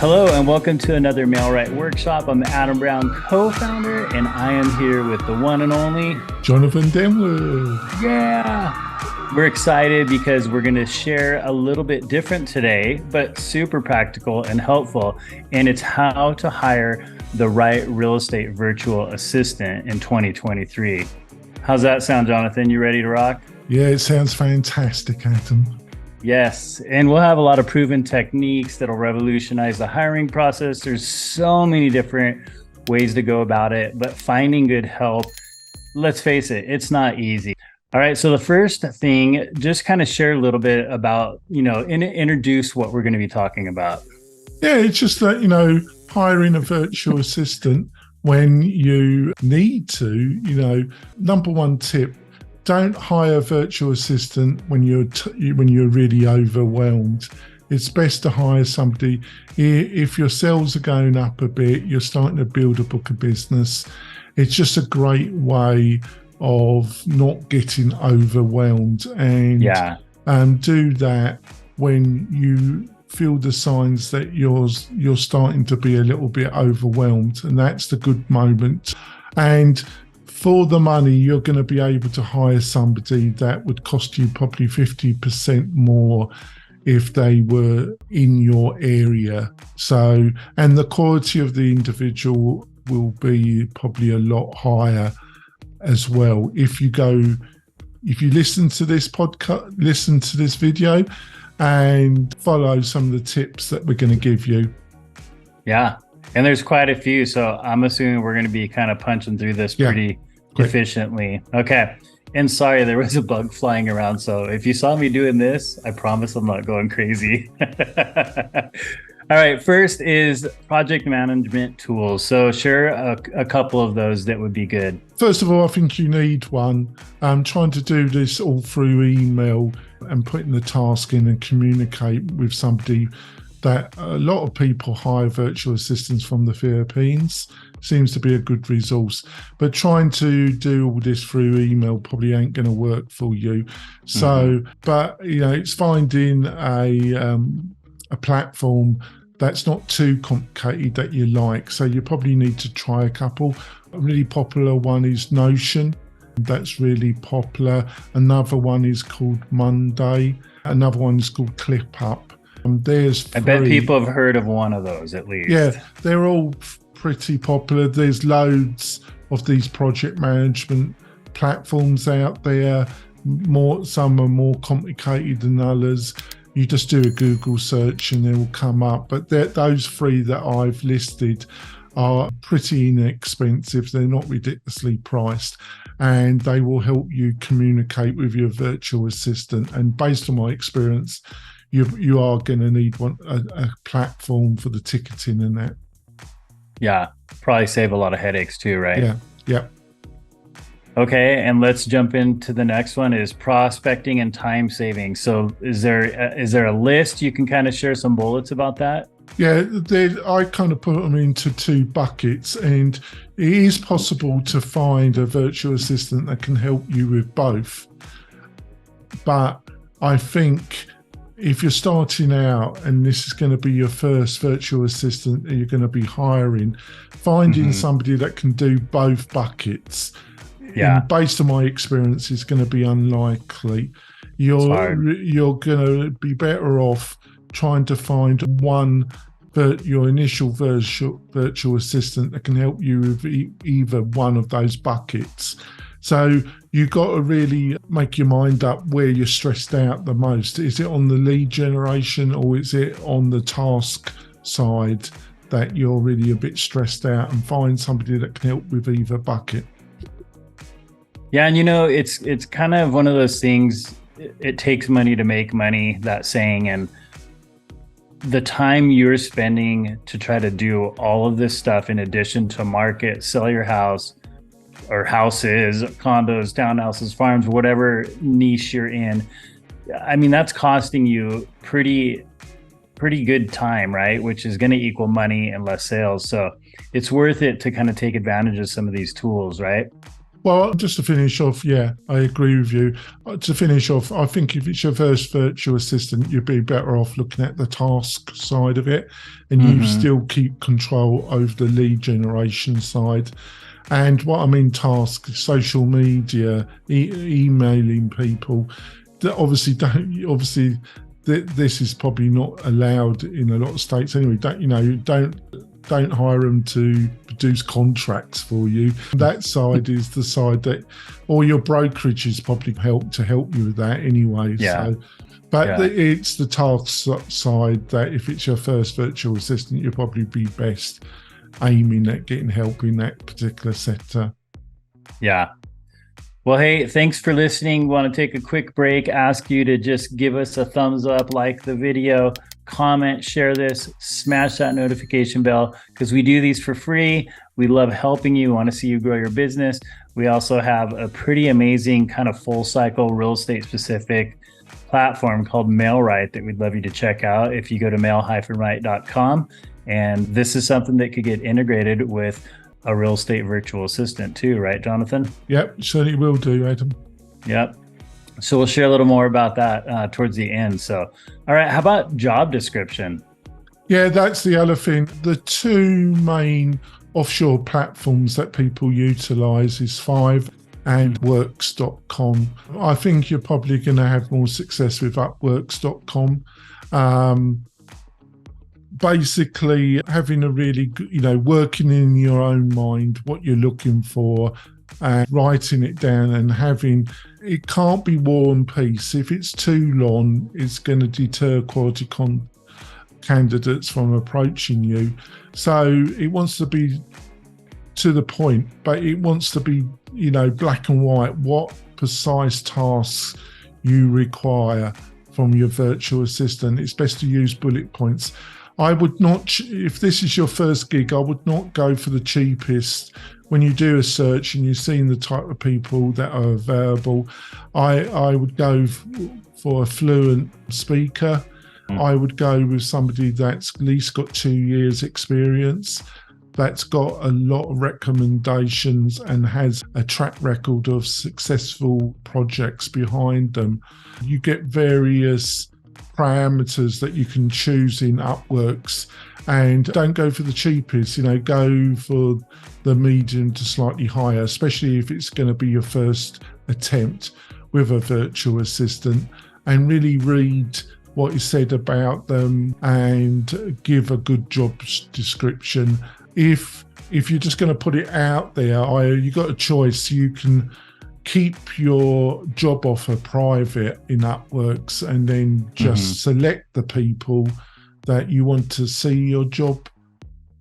Hello and welcome to another Mailwrite Workshop. I'm Adam Brown, co-founder, and I am here with the one and only Jonathan Denwood. Yeah! We're excited because we're going to share a little bit different today, but super practical and helpful. And it's how to hire the right real estate virtual assistant in 2023. How's that sound, Jonathan? You ready to rock? Yeah, it sounds fantastic, Adam. Yes, and we'll have a lot of proven techniques that'll revolutionize the hiring process. There's so many different ways to go about it, but finding good help, let's face it, it's not easy. All right, so the first thing, just kind of share a little bit about, introduce what we're going to be talking about. Yeah, it's just that, hiring a virtual assistant when you need to, number one tip, don't hire a virtual assistant when you're really overwhelmed. It's best to hire somebody if your sales are going up a bit, you're starting to build a book of business. It's just a great way of not getting overwhelmed, and do that when you feel the signs that you're starting to be a little bit overwhelmed, and that's the good moment. And for the money, you're going to be able to hire somebody that would cost you probably 50% more if they were in your area. So, and the quality of the individual will be probably a lot higher as well. If you listen to this podcast, listen to this video and follow some of the tips that we're going to give you. Yeah. And there's quite a few. So I'm assuming we're going to be kind of punching through this pretty efficiently. Okay. And sorry, there was a bug flying around. So if you saw me doing this, I promise I'm not going crazy. All right. First is project management tools. So share a couple of those that would be good. First of all, I think you need one. I'm trying to do this all through email and putting the task in and communicate with somebody. That a lot of people hire virtual assistants from the Philippines. Seems to be a good resource, but trying to do all this through email probably ain't going to work for you. So, but it's finding a platform that's not too complicated that you like. So you probably need to try a couple. A really popular one is Notion. That's really popular. Another one is called Monday. Another one is called ClipUp. I bet people have heard of one of those at least. Yeah, they're all pretty popular. There's loads of these project management platforms out there. Some are more complicated than others. You just do a Google search and they will come up. But those three that I've listed are pretty inexpensive. They're not ridiculously priced, and they will help you communicate with your virtual assistant. And based on my experience, you are going to need a platform for the ticketing and that. Yeah, probably save a lot of headaches too, right? Yeah. Okay, and let's jump into the next one is prospecting and time saving. So is there a list you can kind of share some bullets about that? Yeah, I kind of put them into two buckets, and it is possible to find a virtual assistant that can help you with both. But I think if you're starting out and this is going to be your first virtual assistant that you're going to be hiring, finding somebody that can do both buckets, based on my experience, is going to be unlikely. You're going to be better off trying to find your initial virtual assistant that can help you with either one of those buckets. So you've got to really make your mind up where you're stressed out the most. Is it on the lead generation, or is it on the task side that you're really a bit stressed out? And find somebody that can help with either bucket. Yeah, and it's kind of one of those things, it takes money to make money, that saying, and the time you're spending to try to do all of this stuff in addition to market, sell your house, or houses, condos, townhouses, farms, whatever niche you're in, I mean, that's costing you pretty good time, right? Which is going to equal money and less sales. So it's worth it to kind of take advantage of some of these tools, right? Well, just to finish off, yeah, I agree with you. To finish off, I think if it's your first virtual assistant, you'd be better off looking at the task side of it, and you Mm-hmm. still keep control over the lead generation side. And what I mean, task, social media, emailing people. That obviously don't. Obviously, this is probably not allowed in a lot of states anyway. Don't hire them to produce contracts for you. That side is the side that, or your brokerage is probably help you with that anyway. Yeah. So, but Yeah. it's the task side that if it's your first virtual assistant, you'll probably be best aiming at getting help in that particular sector. Yeah. Well, hey, thanks for listening. Want to take a quick break, ask you to just give us a thumbs up, like the video, comment, share this, smash that notification bell, because we do these for free. We love helping you, want to see you grow your business. We also have a pretty amazing kind of full cycle real estate specific platform called MailRight that we'd love you to check out if you go to mail-right.com. And this is something that could get integrated with a real estate virtual assistant too, right, Jonathan? Yep, certainly will do, Adam. Yep. So we'll share a little more about that towards the end. So, all right, how about job description? Yeah, that's the other thing. The two main offshore platforms that people utilize is Five and works.com. I think you're probably going to have more success with upworks.com. Basically having a really good, working in your own mind what you're looking for and writing it down and having, it can't be war and peace. If it's too long, it's going to deter quality candidates from approaching you. So it wants to be to the point, but it wants to be, black and white, what precise tasks you require from your virtual assistant. It's best to use bullet points. I would not, if this is your first gig, I would not go for the cheapest. When you do a search and you've seen the type of people that are available, I would go for a fluent speaker. I would go with somebody that's at least got 2 years experience, that's got a lot of recommendations and has a track record of successful projects behind them. You get various parameters that you can choose in Upworks, and don't go for the cheapest, go for the medium to slightly higher, especially if it's going to be your first attempt with a virtual assistant, and really read what is said about them and give a good job description. If you're just going to put it out there, you got a choice. You can keep your job offer private in Upworks and then just select the people that you want to see your job,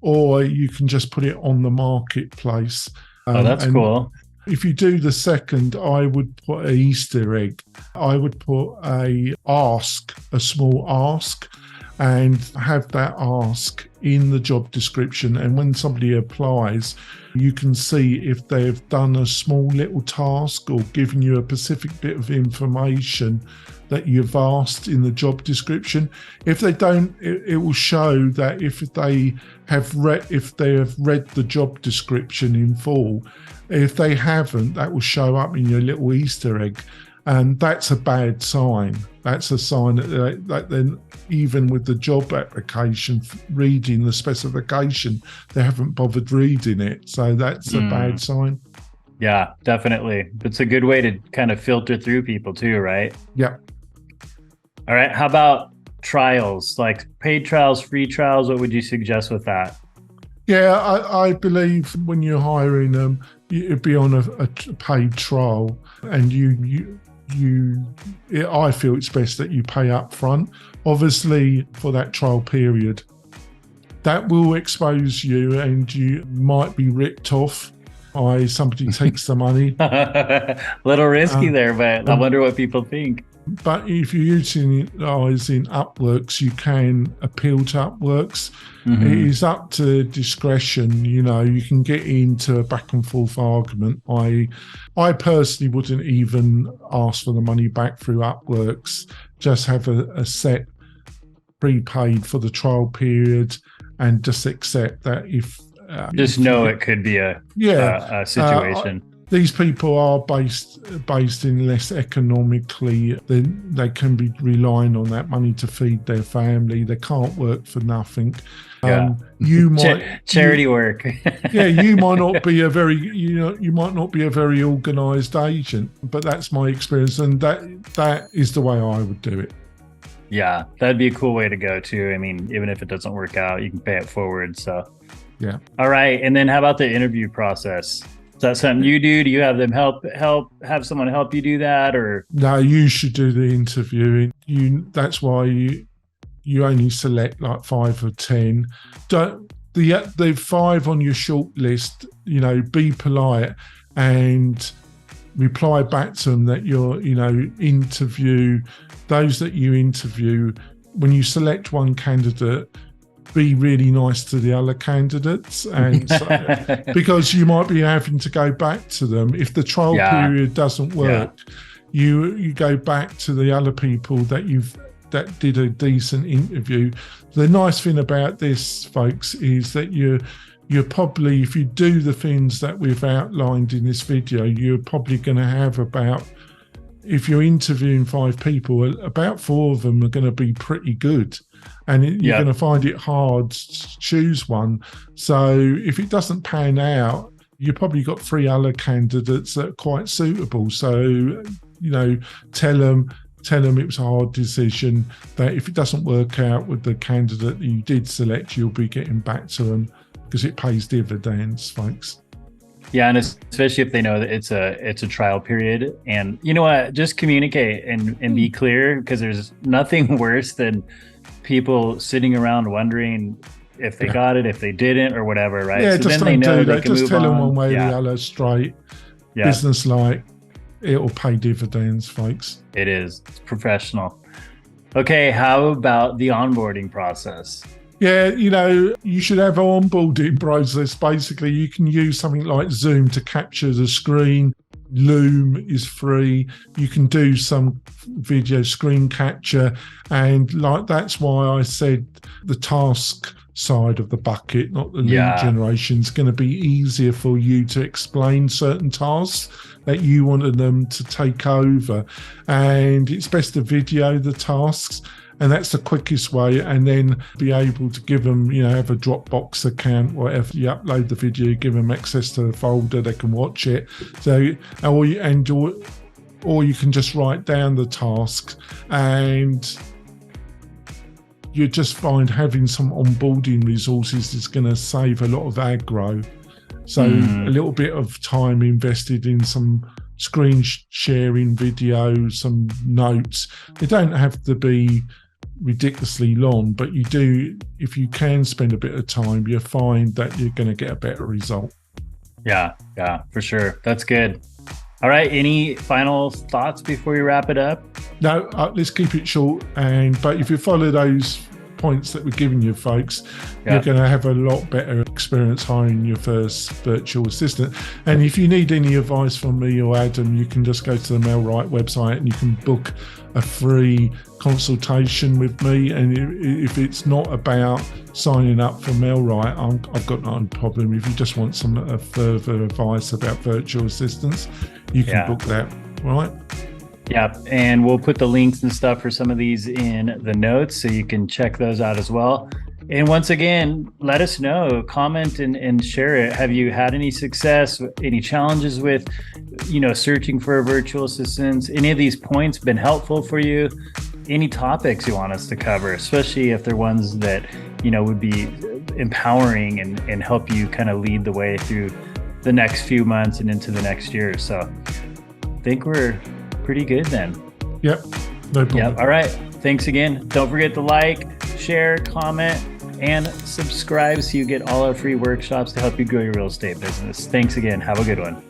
or you can just put it on the marketplace. Oh, that's cool. If you do the second, I would put an Easter egg. I would put a small ask, and have that ask in the job description. And when somebody applies, you can see if they've done a small little task or given you a specific bit of information that you've asked in the job description. If they don't, it will show that if they have read the job description in full. If they haven't, that will show up in your little Easter egg. And that's a bad sign. That's a sign that then, even with the job application, reading the specification, they haven't bothered reading it. So that's a bad sign. Yeah, definitely. It's a good way to kind of filter through people too, right? Yeah. All right. How about trials, like paid trials, free trials? What would you suggest with that? Yeah, I believe when you're hiring them, you'd be on a paid trial, and I feel it's best that you pay up front, obviously for that trial period. That will expose you, and you might be ripped off by somebody takes the money. A little risky there, but I wonder what people think. But if you're using Upworks, you can appeal to Upworks. It is up to discretion. You can get into a back and forth argument. I personally wouldn't even ask for the money back through Upworks. Just have a set prepaid for the trial period, and just accept that if it could be a situation. these people are based in less economically. They can be relying on that money to feed their family. They can't work for nothing. Yeah. You might charity work. Yeah, you might not be a very organised agent, but that's my experience, and that is the way I would do it. Yeah, that'd be a cool way to go too. I mean, even if it doesn't work out, you can pay it forward. So yeah. All right, and then how about the interview process? Is that something you do? Do you have them have someone help you do that, or? No, you should do the interviewing. That's why you only select like 5 or 10. Don't the 5 on your short list, be polite and reply back to them that interview those that you interview. When you select one candidate, be really nice to the other candidates, and because you might be having to go back to them if the trial period doesn't work. You go back to the other people that did a decent interview. The nice thing about this, folks, is that you're probably, if you do the things that we've outlined in this video, you're probably going to have if you're interviewing 5 people, about 4 of them are going to be pretty good. And you're going to find it hard to choose one. So if it doesn't pan out, you've probably got 3 other candidates that are quite suitable. So, tell them it was a hard decision, that if it doesn't work out with the candidate that you did select, you'll be getting back to them, because it pays dividends, folks. Yeah, and especially if they know that it's a trial period. And you know what? Just communicate and be clear, because there's nothing worse than people sitting around wondering if they got it, if they didn't, or whatever, right? Yeah, so just then don't they know do they that. can Just move tell them on. one way or the other, straight, business-like. It'll pay dividends, folks. It is. It's professional. Okay, how about the onboarding process? Yeah, you should have an onboarding process. Basically, you can use something like Zoom to capture the screen. Loom is free. You can do some video screen capture, and that's why I said the task side of the bucket, not the lead generation, is going to be easier for you to explain certain tasks that you wanted them to take over. And it's best to video the tasks, and that's the quickest way, and then be able to give them, have a Dropbox account, whatever. You upload the video, give them access to the folder, they can watch it. So, or you can just write down the tasks, and you just find having some onboarding resources is going to save a lot of aggro. So a little bit of time invested in some screen sharing videos, some notes. They don't have to be ridiculously long, but if you can spend a bit of time, you'll find that you're going to get a better result. Yeah, for sure. That's good. All right, any final thoughts before we wrap it up? No, let's keep it short. But if you follow those points that we're giving you, folks, you're going to have a lot better experience hiring your first virtual assistant. And if you need any advice from me or Adam, you can just go to the Mailrite website and you can book a free consultation with me. And if it's not about signing up for Mailrite, I've got no problem. If you just want some further advice about virtual assistants, you can book that, right? Yeah, and we'll put the links and stuff for some of these in the notes, so you can check those out as well. And once again, let us know, comment and share it. Have you had any success, any challenges with, searching for a virtual assistant? Any of these points been helpful for you? Any topics you want us to cover, especially if they're ones that, would be empowering and help you kind of lead the way through the next few months and into the next year. So I think we're pretty good then. Yep, no problem. Yep. All right. Thanks again. Don't forget to like, share, comment, and subscribe so you get all our free workshops to help you grow your real estate business. Thanks again. Have a good one.